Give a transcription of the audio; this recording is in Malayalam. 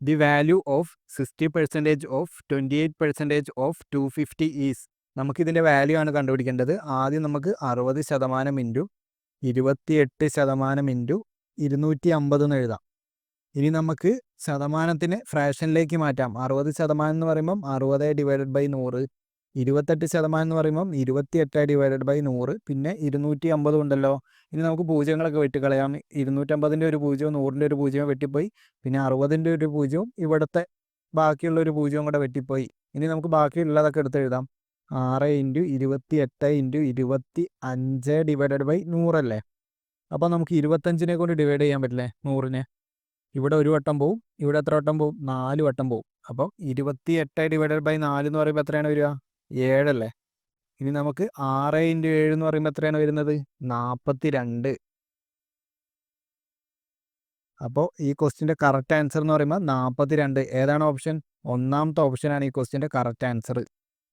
The value of 60% of 28% of 250 is. നമുക്കിതിൻ്റെ വാല്യൂ ആണ് കണ്ടുപിടിക്കേണ്ടത്. ആദ്യം നമുക്ക് 60% ഇൻറ്റു 28% ഇൻറ്റു 250 എന്ന് എഴുതാം. ഇനി നമുക്ക് ശതമാനത്തിന് ഫ്രാക്ഷനിലേക്ക് മാറ്റാം. 60% എന്ന് പറയുമ്പം 60/100, 28% എന്ന് പറയുമ്പം 28/100, പിന്നെ 250 ഉണ്ടല്ലോ. ഇനി നമുക്ക് പൂജ്യങ്ങളൊക്കെ വെട്ടിക്കളയാം. 250ൻ്റെ ഒരു പൂജ്യവും 100ൻ്റെ ഒരു പൂജ്യവും വെട്ടിപ്പോയി. പിന്നെ 60ൻ്റെ ഒരു പൂജ്യവും ഇവിടുത്തെ ബാക്കിയുള്ള ഒരു പൂജ്യവും കൂടെ വെട്ടിപ്പോയി. ഇനി നമുക്ക് ബാക്കിയുള്ളതൊക്കെ എടുത്ത് എഴുതാം. 6 × 28 × 25/100 അല്ലേ. അപ്പോൾ നമുക്ക് 25നെ കൊണ്ട് ഡിവൈഡ് ചെയ്യാൻ പറ്റില്ലേ 100നെ. ഇവിടെ ഒരു വട്ടം പോവും, ഇവിടെ എത്ര വട്ടം പോവും? 4 വട്ടം പോവും. അപ്പോൾ 28/4 എന്ന് പറയുമ്പോൾ എത്രയാണ് വരിക? 7 അല്ലേ. ഇനി നമുക്ക് 6 × 7 എന്ന് പറയുമ്പോൾ എത്രയാണ് വരുന്നത്? 42. അപ്പോൾ ഈ ക്വസ്റ്റിൻ്റെ കറക്റ്റ് ആൻസർ എന്ന് പറയുമ്പോൾ 42. ഏതാണ് ഓപ്ഷൻ? ഒന്നാമത്തെ ഓപ്ഷനാണ് ഈ ക്വസ്റ്റിൻ്റെ കറക്റ്റ് ആൻസർ.